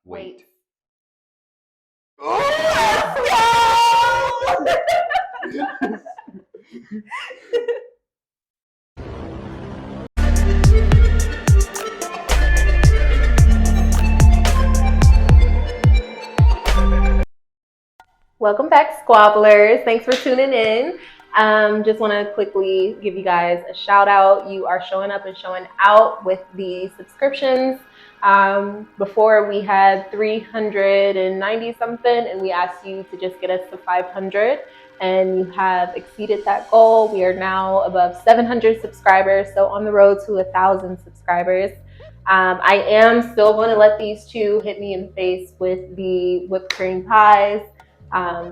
Wait. Welcome back, Squabblers. Thanks for tuning in. Just want to quickly give you guys a shout out. You are showing up and showing out with the subscriptions. Before we had 390 something, and we asked you to just get us to 500, and you have exceeded that goal. We are now above 700 subscribers, so on the road to 1,000 subscribers. I am still going to let these two hit me in the face with the whipped cream pies.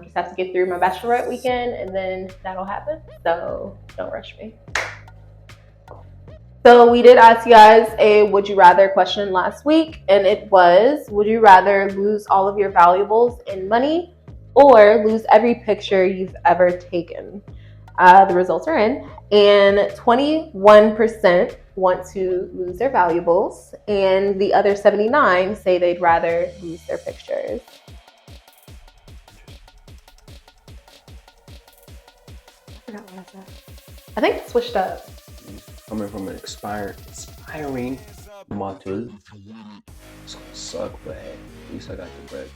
Just have to get through my bachelorette weekend and then that'll happen. So don't rush me. So we did ask you guys a would you rather question last week, and it was, would you rather lose all of your valuables in money or lose every picture you've ever taken? The results are in, and 21% want to lose their valuables, and the other 79 say they'd rather lose their pictures. I think it switched up. Coming from an inspiring motto. It's gonna suck, but hey, at least I got the bread,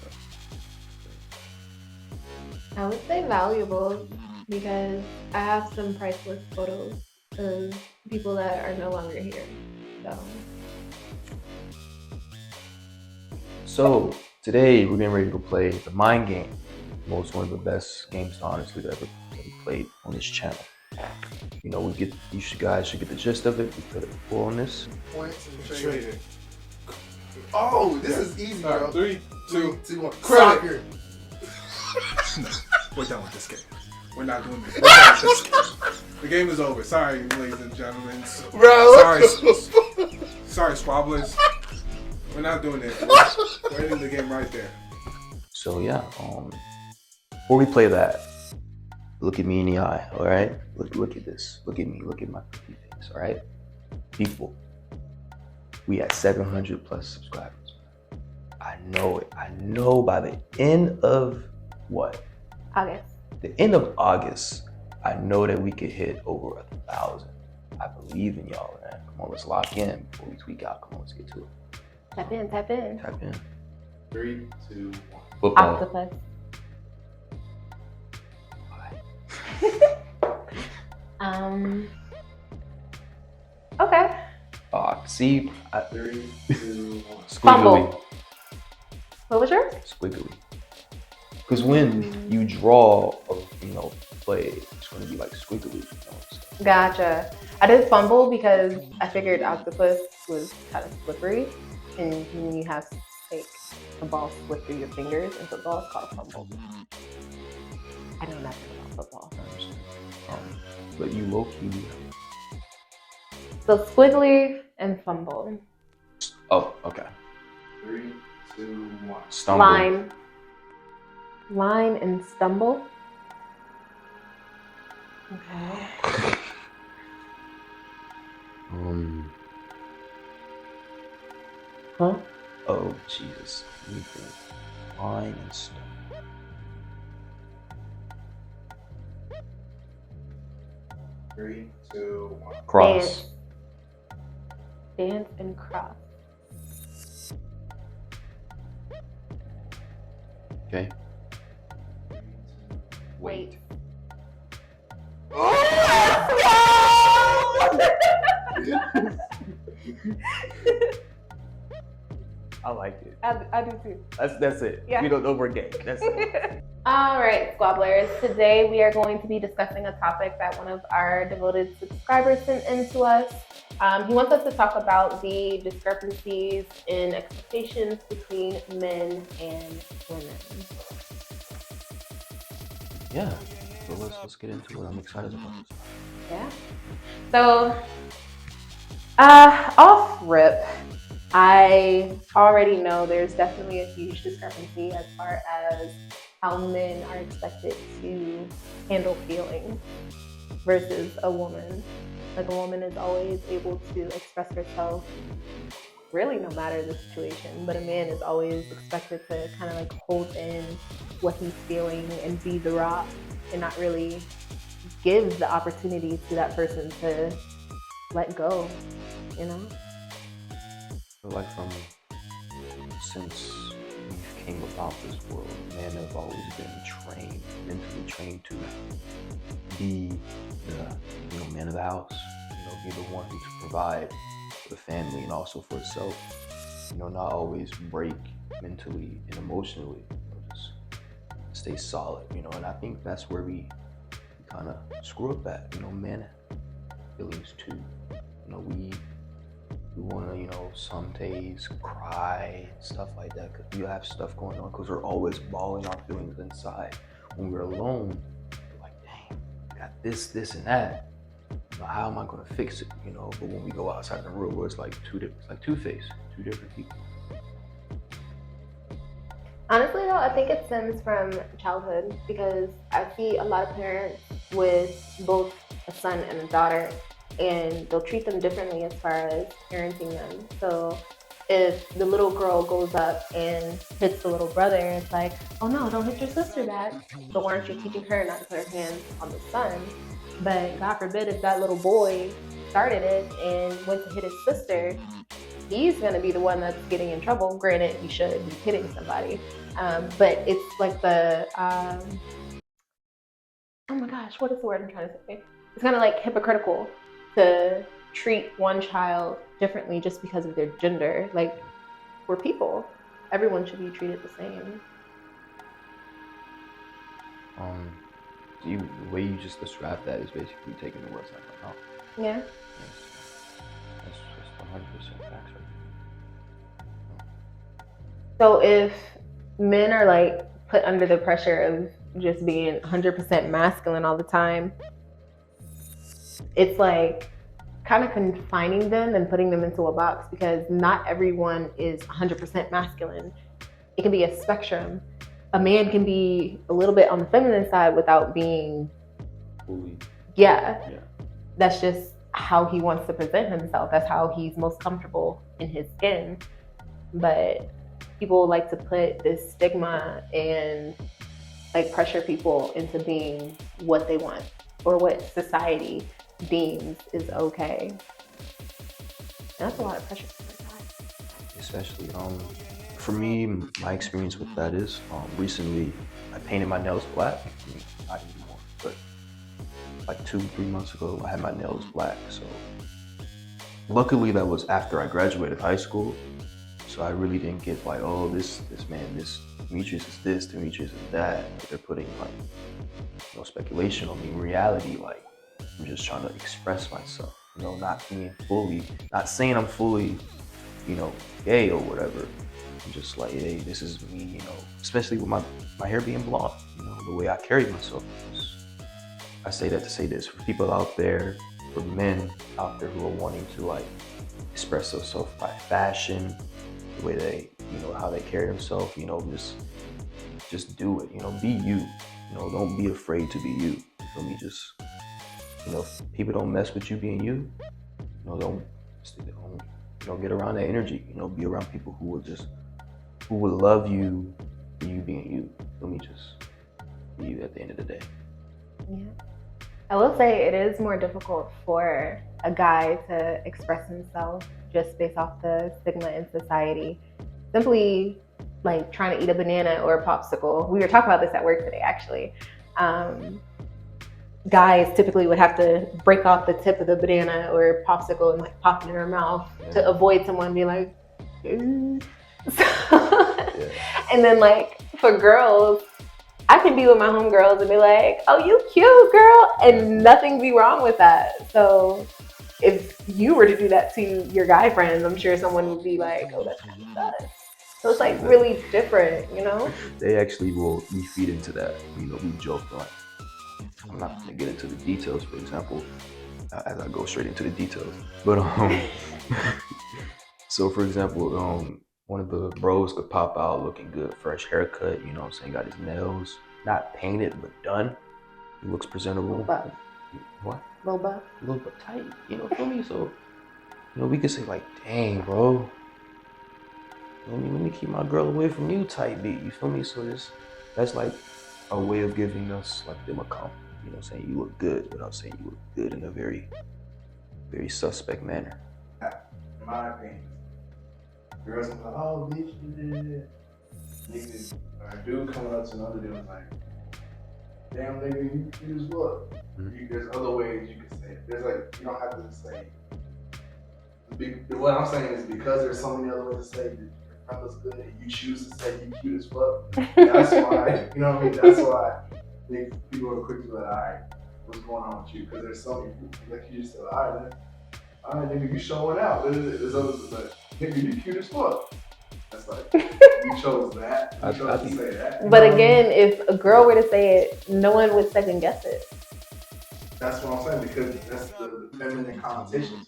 bro. I would say valuable because I have some priceless photos of people that are no longer here. So today we're getting ready to play the mind game. One of the best games, honestly, that ever played on this channel. You know, you guys should get the gist of it. We put it full on this. Points and trading. Oh, this is easy, bro. 3, 2, 1. Soccer. We're done with this game. We're not doing this. We're done with this game. The game is over. Sorry, ladies and gentlemen. Bro. Sorry, Squabblers. We're not doing it. We're ending the game right there. So yeah, before we play that, look at me in the eye, all right? Look at this. Look at me. Look at my pretty face, all right? People, we at 700 plus subscribers. I know it. I know by the end of what? August. The end of August, I know that we could hit over 1,000. I believe in y'all, man. Come on, let's lock in before we tweak out. Come on, let's get to it. Tap in, tap in. Tap in. 3, 2, 1. Football. Octopus. Okay. See, 3, 2, 1. Squiggly. Fumble. What was yours? Squiggly. Because when you draw a play, it's going to be like squiggly. Gotcha. I did fumble because I figured octopus was kind of slippery, and when you have to take a ball slip through your fingers in football, it's called a fumble. I know nothing about football. But you low-key. So squiggly and fumble. Oh, okay. 3, 2, 1. Stumble. Line and stumble. Okay. Huh? Oh, Jesus. Let me think. Line and stumble. Three, 2, 1. Cross. Dance and cross. Okay. Wait. I like it. I do too. That's it. Yeah. We don't overgame. That's it. All right, Squabblers. Today we are going to be discussing a topic that one of our devoted subscribers sent in to us. He wants us to talk about the discrepancies in expectations between men and women. Yeah. So let's get into it. I'm excited about this. Yeah. So, off rip, I already know there's definitely a huge discrepancy as far as how men are expected to handle feelings versus a woman. Like, a woman is always able to express herself really no matter the situation, but a man is always expected to kind of like hold in what he's feeling and be the rock and not really give the opportunity to that person to let go, you know? Like from since we came about this world, men have always been trained, mentally trained to be the man of the house, be the one who to provide for the family and also for itself. Not always break mentally and emotionally, just stay solid, and I think that's where we kind of screw up at, men feelings too. We want to, some days cry, stuff like that, because we have stuff going on, because we're always balling our feelings inside. When we're alone, we're like, dang, I got this, and that. How am I going to fix it? But when we go outside the real world, it's like two-faced, two different people. Honestly, though, I think it stems from childhood, because I see a lot of parents with both a son and a daughter, and they'll treat them differently as far as parenting them. So if the little girl goes up and hits the little brother, it's like, oh no, don't hit your sister back. But why aren't you teaching her not to put her hands on the son? But God forbid if that little boy started it and went to hit his sister, he's going to be the one that's getting in trouble. Granted, he should be hitting somebody. But it's like oh my gosh, what is the word I'm trying to say? It's kind of like hypocritical to treat one child differently just because of their gender. Like, we're people. Everyone should be treated the same. The way you just described that is basically taking the words out of my mouth. Yeah. That's just 100% facts right there. So if men are like put under the pressure of just being 100% masculine all the time, it's like kind of confining them and putting them into a box, because not everyone is 100% masculine. It can be a spectrum. A man can be a little bit on the feminine side without being fully. Yeah. That's just how he wants to present himself. That's how he's most comfortable in his skin. But people like to put this stigma and like pressure people into being what they want or what society deems is okay. And that's a lot of pressure for my guys. Especially for me, my experience with that is recently I painted my nails black. Not anymore, but like 2-3 months ago I had my nails black. So luckily that was after I graduated high school. So I really didn't get like, oh, this Demetrius is this, Demetrius is that. They're putting like speculation on me. In reality, like I'm just trying to express myself. Not saying I'm fully, gay or whatever. I'm just like, hey, this is me, especially with my hair being blonde, the way I carry myself. I say that to say this, for people out there, for men out there who are wanting to like express themselves by fashion, the way they, how they carry themselves, just do it, be you, don't be afraid to be you. You feel me? Just, if people don't mess with you being you, don't get around that energy, be around people who will love you for you being you. Feel me? Just be you at the end of the day. Yeah. I will say it is more difficult for a guy to express himself just based off the stigma in society. Simply like trying to eat a banana or a popsicle. We were talking about this at work today, actually. Guys typically would have to break off the tip of the banana or popsicle and like pop it in their mouth to avoid someone being like, And then like for girls, I can be with my homegirls and be like, oh, you cute, girl, and nothing be wrong with that. So if you were to do that to your guy friends, I'm sure someone would be like, oh, that's kind of sus. So it's like really different, They actually we feed into that. We joke like, I'm not going to get into the details, for example, as I go straight into the details. But so for example, one of the bros could pop out looking good, fresh haircut, got his nails not painted but done. He looks presentable. Buff. What? Little buff. A little bit tight, feel me? So, we could say like, dang, bro, let me keep my girl away from you type beat. You feel me? So that's like a way of giving us like them a compliment. You know, saying you look good without saying you look good in a very, very suspect manner. In my opinion, girls are like, oh, bitch, niggas, or a dude coming up to another dude and like, damn, nigga, you cute as fuck. There's other ways you can say it. There's like, you don't have to say. What I'm saying is because there's so many other ways to say that your friend looks good and you choose to say you cute as fuck. That's why, you know what I mean? That's why people are quick to be like, all right, what's going on with you? Because there's so many people, like you just said, all right, nigga, you showing out. There's others that like, nigga, you cute as fuck. That's like, you chose that. You chose to say that. But again, if a girl were to say it, no one would second guess it. That's what I'm saying, because that's the feminine connotation.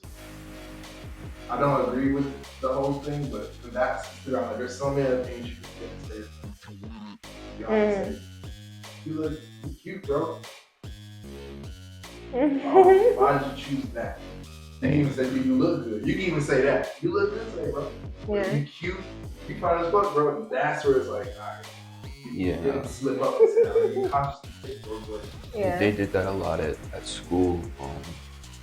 I don't agree with the whole thing, but that's there's so many other things you can say. You know what I'm saying? You look cute, bro. Why did you choose that? You can even say you look good. You can even say that. You look good, say, bro. Yeah. You cute. You fine as fuck, bro. That's where it's like, all right. Yeah. You didn't slip up and say that. You consciously take those ways. Yeah. They did that a lot at school.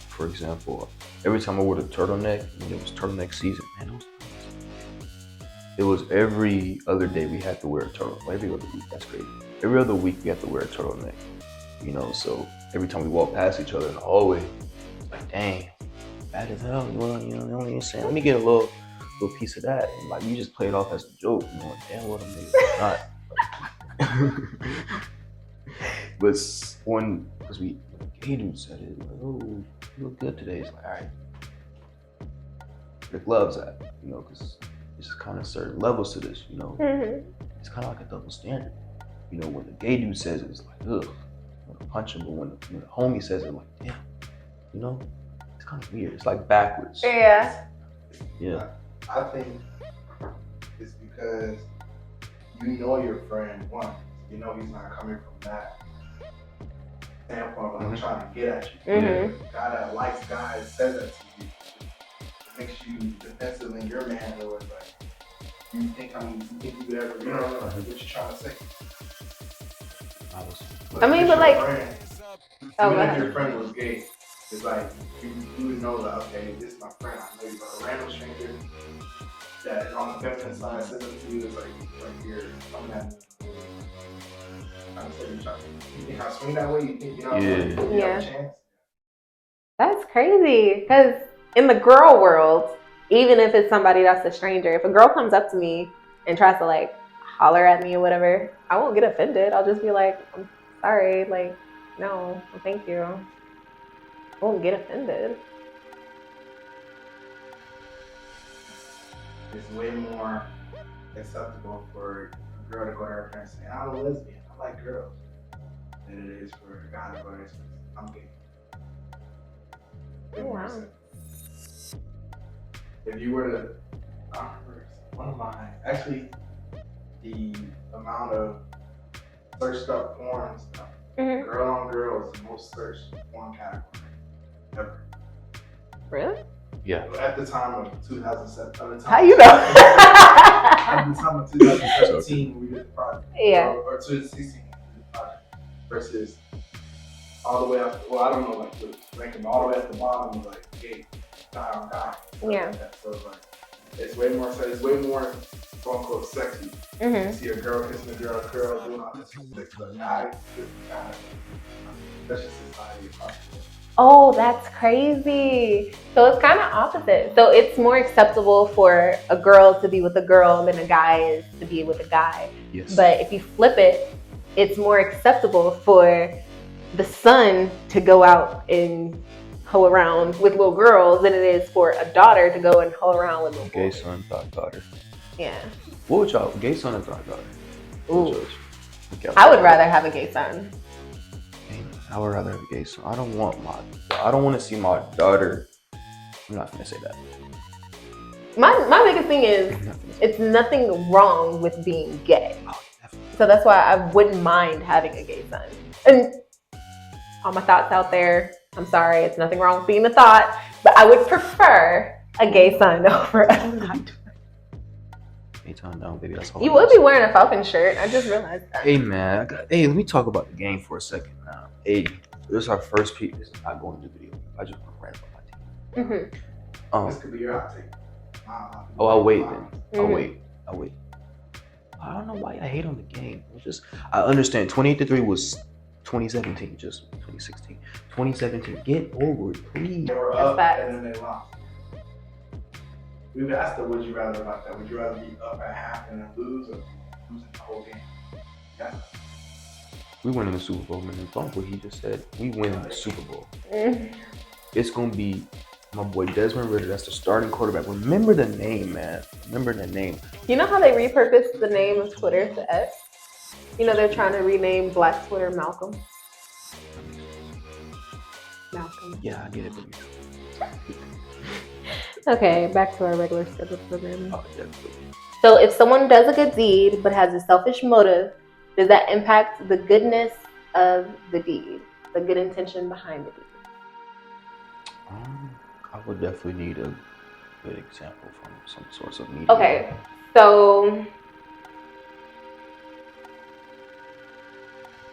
For example, every time I wore the turtleneck, when it was turtleneck season, man, it was every other day we had to wear a turtleneck. Every other week, that's crazy. Every other week we had to wear a turtleneck. You know, so every time we walk past each other in the hallway, it's like, dang, bad as hell. You know what I'm saying? Let me get a little piece of that. And like, you just play it off as a joke, you know, damn what I'm not. But because gay dude said it, like, oh, you look good today. It's like, all right, where the gloves at? You know, because there's kind of certain levels to this, you know. It's kind of like a double standard. You know, when the gay dude says it, it's like, ugh, I want to punch him. But when the homie says it, like, damn, you know, it's kind of weird. It's like backwards. Yeah. Yeah. I think it's because you know your friend, one, you know he's not coming from that standpoint of like trying to get at you. The guy that likes guys says that to you. It makes you defensive in your manhood. Like, you think you could ever, you know what you're trying to say. I mean, but like, even if your friend was gay, it's like you would know that, okay, this is my friend. I know you, but a random stranger that is on the feminine side says it to you, is like you're coming at me. You think I swing that way? You think you have a chance? That's crazy. Because in the girl world, even if it's somebody that's a stranger, if a girl comes up to me and tries to like holler at me or whatever, I won't get offended. I'll just be like, I'm sorry, like, no, thank you. I won't get offended. It's way more acceptable for a girl to go to her friend and say, I'm a lesbian, I like girls, than it is for a guy to go there and say, I'm gay. Oh, wow. If you were to, I remember actually the amount of searched up porn stuff, girl on girl is the most searched porn category ever. Really? Yeah. At the time of 2007. How you know? At the time of 2017, we did the project. Yeah. Or 2016, we did the project. Versus all the way up, well, I don't know, like, rank them all the way at the bottom of like, gay, guy on guy. Yeah. Like that. So it's like, it's way more, quote unquote, sexy. You see a girl kissing a girl doing all this sex stuff. Guy, that's just society. Oh, that's crazy. So it's kind of opposite. So it's more acceptable for a girl to be with a girl than a guy is to be with a guy. Yes. But if you flip it, it's more acceptable for the son to go out and hoe around with little girls than it is for a daughter to go and hoe around with little gay boys. son, daughter. Yeah. What would y'all, gay son or daughter? Ooh. I would rather have a gay son. I would rather have a gay son. I don't want to see my daughter. I'm not gonna say that. My biggest thing is it's nothing wrong with being gay. Oh, definitely. So that's why I wouldn't mind having a gay son. And all my thoughts out there, I'm sorry, it's nothing wrong with being a thought, but I would prefer a gay son over a daughter. A-Town down, baby. That's all. You would be wearing a Falcon shirt. I just realized that. Hey man, hey, let me talk about the game for a second now. Hey, this is our first piece. This is not going to the video. I just want to rant about my team. This could be your hot take. Oh, I'll wait then. I'll wait. I don't know why I hate on the game. It's just, I understand 28-3 was 2017, just 2016. 2017, get over it, please. They were That's up facts. and then they lost. We've asked the would you rather about that. Would you rather be up at half and then lose or losing the whole game? Yeah. We win in the Super Bowl, man. Bump what he just said. We win in the Super Bowl. Mm. It's going to be my boy Desmond Ridder. That's the starting quarterback. Remember the name, man. Remember the name. You know how they repurposed the name of Twitter to X? You know they're trying to rename Black Twitter Malcolm. Yeah, I get it. Okay, back to our regular scheduled programming. Oh, definitely. So if someone does a good deed but has a selfish motive, does that impact the goodness of the deed, the good intention behind the deed? I would definitely need a good example from some source of media. Okay, so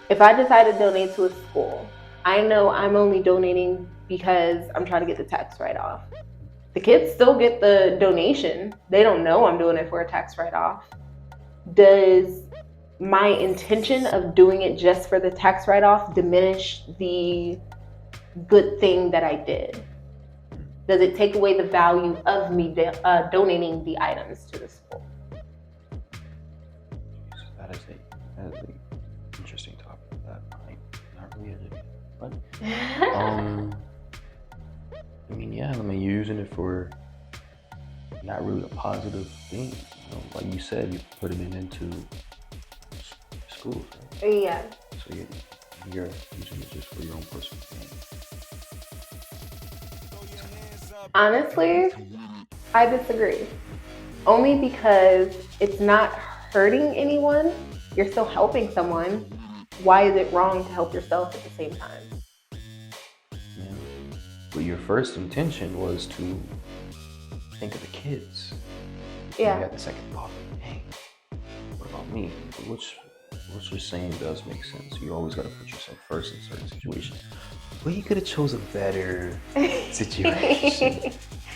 if I decide to donate to a school, I know I'm only donating because I'm trying to get the tax write-off. The kids still get the donation. They don't know I'm doing it for a tax write-off. Does my intention of doing it just for the tax write-off diminish the good thing that I did? Does it take away the value of me donating the items to the school? That is an interesting topic. That might not really educate, but I mean, yeah, you're using it for not really a positive thing. You know, like you said, you put it into schools, right? Yeah. So you're using it just for your own personal gain. Honestly, I disagree. Only because it's not hurting anyone. You're still helping someone. Why is it wrong to help yourself at the same time? Yeah. But your first intention was to think of the kids. Yeah. You got the second thought, hey, what about me? Which you're saying does make sense. You always got to put yourself first in certain situations. Well, you could have chose a better situation.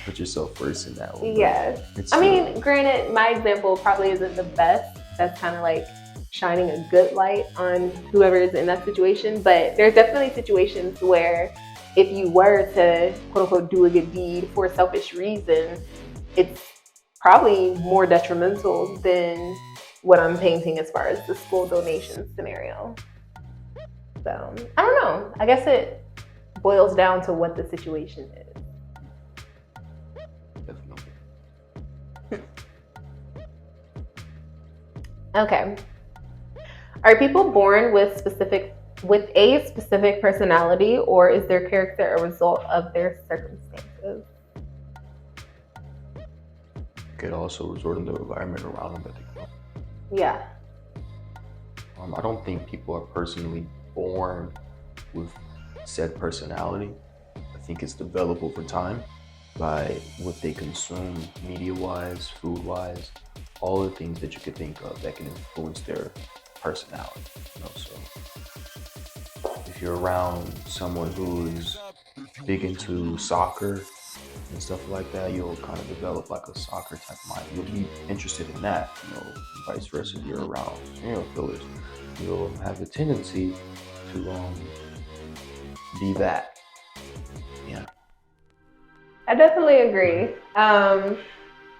Put yourself first in that one. Yes. I mean, granted, my example probably isn't the best. That's kind of like shining a good light on whoever is in that situation. But there's definitely situations where if you were to quote unquote do a good deed for a selfish reason, it's probably more detrimental than what I'm painting as far as the school donation scenario. So I don't know. I guess it boils down to what the situation is. Definitely. Okay. Are people born with a specific personality, or is their character a result of their circumstances? Could also resort in the environment around them that they grow. Yeah. I don't think people are personally born with said personality. I think it's developed over time by what they consume media-wise, food-wise, all the things that you could think of that can influence their personality. You know, so if you're around someone who's big into soccer and stuff like that, you'll kind of develop like a soccer type mind. You'll be interested in that, you know, vice versa. If you're around serial killers, you'll have a tendency to be that. Yeah. I definitely agree. I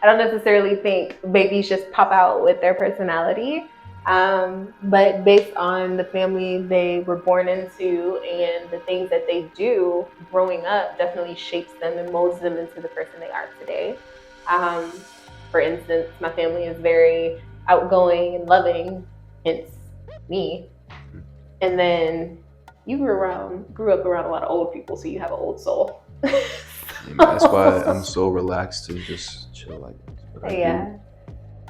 don't necessarily think babies just pop out with their personality, but based on the family they were born into and the things that they do growing up definitely shapes them and molds them into the person they are today. For instance, my family is very outgoing and loving, hence me. And then you grew up around a lot of old people, so you have an old soul. That's why I'm so relaxed to just chill like this. But Yeah.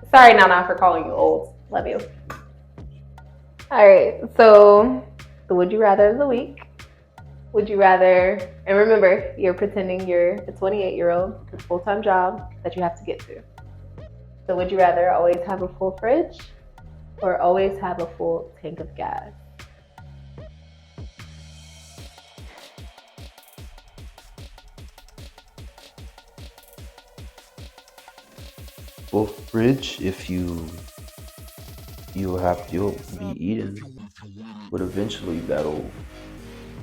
Sorry, Nana, for calling you old. Love you. All right. So the would you rather of the week. Would you rather, and remember, you're pretending you're a 28-year-old with a full-time job that you have to get to. So would you rather always have a full fridge or always have a full tank of gas? Well, fridge, if you'll be eating, but eventually that'll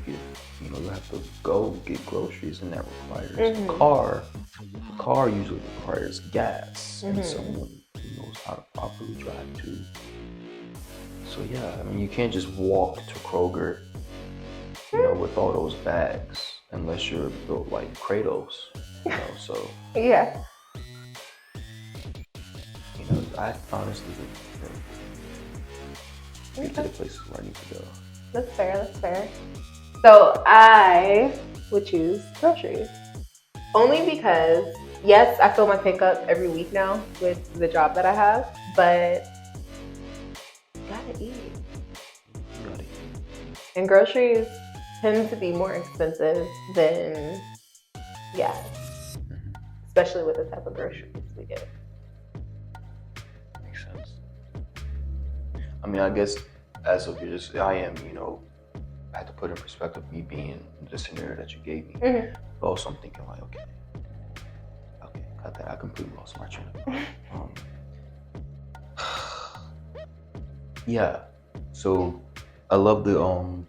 get, you have to go get groceries, and that requires a car. The car usually requires gas and someone who knows how to properly drive too. So yeah, I mean, you can't just walk to Kroger, with all those bags, unless you're built like Kratos, so. Yeah. I honestly get to the places where I need to go. That's fair. So I would choose groceries. Only because, yes, I fill my pickup every week now with the job that I have, but you gotta eat. And groceries tend to be more expensive than gas, especially with the type of groceries we get. Makes sense. I mean, I guess as of I am, I had to put in perspective me being the scenario that you gave me. But also I'm thinking like, okay, got that. I completely lost my train of thought. Yeah. So I love the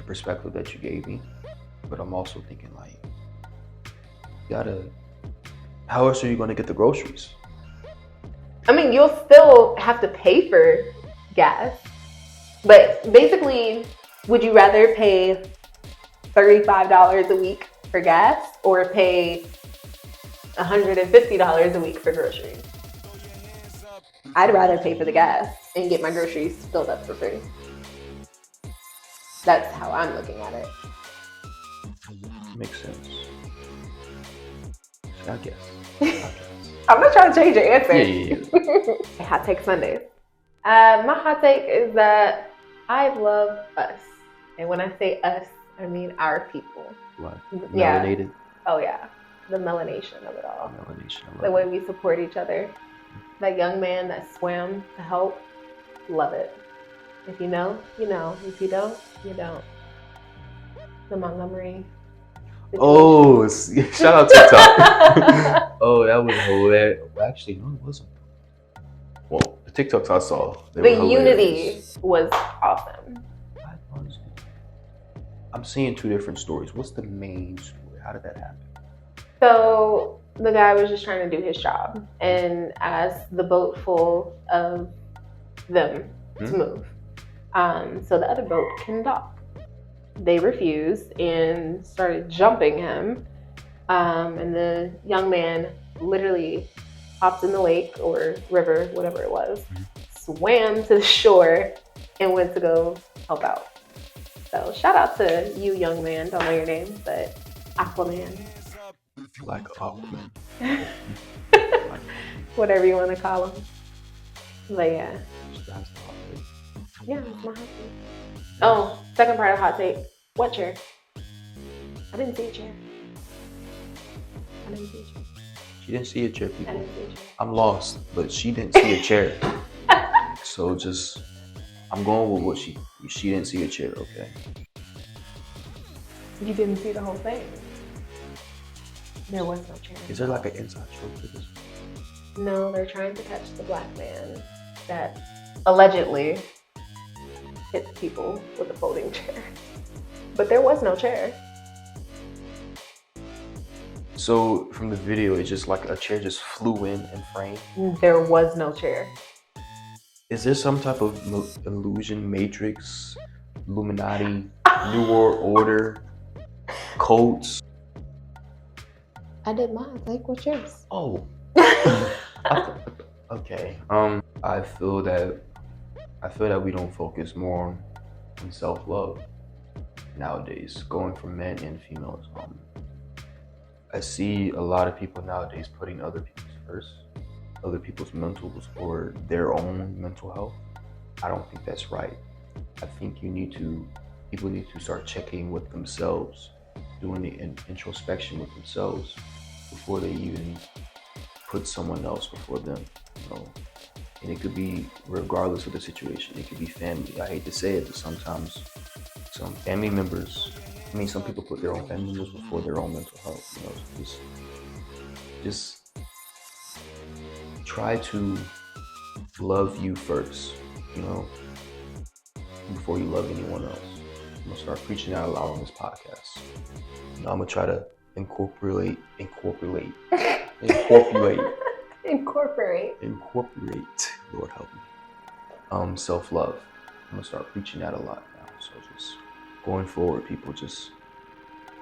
perspective that you gave me, but I'm also thinking like, how else are you gonna get the groceries? I mean, you'll still have to pay for gas, but basically, would you rather pay $35 a week for gas or pay $150 a week for groceries? I'd rather pay for the gas and get my groceries filled up for free. That's how I'm looking at it. Makes sense. I guess. I'm not trying to change your answer. Yeah. Hot take Sundays. My hot take is that I love us. And when I say us, I mean our people. What? Yeah. Melanated? Oh yeah. The melanation of it all. Melanation. The way we support each other. That young man that swam to help, love it. If you know, you know. If you don't, you don't. The Montgomery situation. Oh, shout out TikTok. Oh, that was hilarious. Actually, no, it wasn't. Well, the TikToks I saw, the unity was awesome. I'm seeing two different stories. What's the main story? How did that happen? So the guy was just trying to do his job and asked the boat full of them to move, so the other boat can dock. They refused and started jumping him, and the young man literally hopped in the lake or river, whatever it was, swam to the shore and went to go help out. So shout out to you, young man. Don't know your name, but Aquaman. Like Aquaman. Whatever you want to call him. But yeah. Yeah, it's my hot take. Oh, second part of hot take. What chair? I didn't see a chair. She didn't see a chair, people. I didn't see a chair. I'm lost, but she didn't see a chair. So I'm going with what she didn't see a chair, okay? You didn't see the whole thing. There was no chair. Is there like an inside joke to this? No, they're trying to catch the black man that allegedly hits people with a folding chair. But there was no chair. So from the video, it's just like a chair just flew in and framed? There was no chair. Is there some type of illusion, matrix, Illuminati, New World Order, codes? I did mine. Like, what's yours? Oh. Okay. I feel that we don't focus more on self-love nowadays, going for men and females. I see a lot of people nowadays putting other people's first, other people's mentals or their own mental health. I don't think that's right. I think people need to start checking with themselves, doing the introspection with themselves before they even put someone else before them, you know. And it could be regardless of the situation. It could be family. I hate to say it, but sometimes some family members, I mean, some people put their own family members before their own mental health. You know, just try to love you first, you know, before you love anyone else. I'm gonna start preaching out loud on this podcast. You know, I'm gonna try to incorporate, Lord help me. Self-love. I'm gonna start preaching that a lot now. So just going forward, people just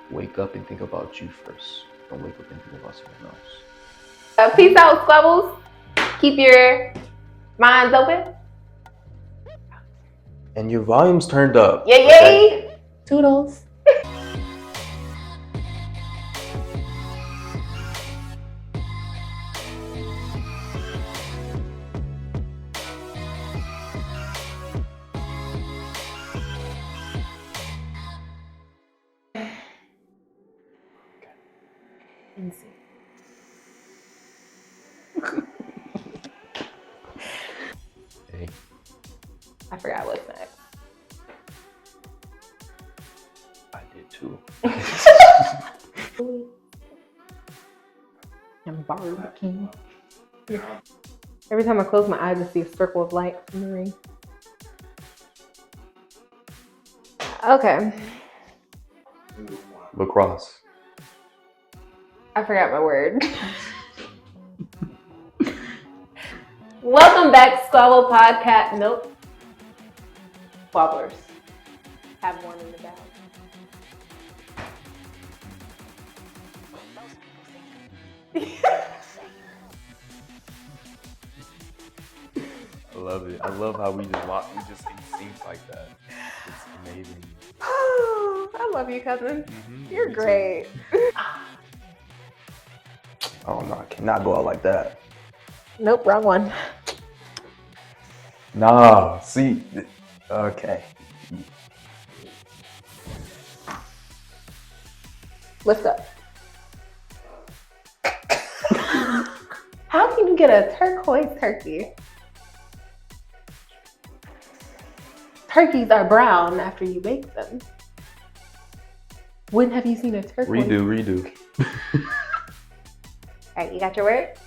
wake up and think about you first. Don't wake up and think about someone else. Peace out, Squabbles. Keep your minds open. And your volume's turned up. Yay, yay! Toodles. Hey. I forgot what's next. I did too. And barbecue. Every time I close my eyes, I see a circle of light in the ring. Okay. Lacrosse. I forgot my word. Welcome back, Squabble Podcast. Nope. Squabblers. Have one in the bag. I love it. I love how we just in sync like that. It's amazing. I love you, cousin. You're great. Oh no, I cannot go out like that. Nope, wrong one. Nah, see, okay. Lift up. How can you get a turquoise turkey? Turkeys are brown after you bake them. When have you seen a turquoise? Redo. All right, you got your word?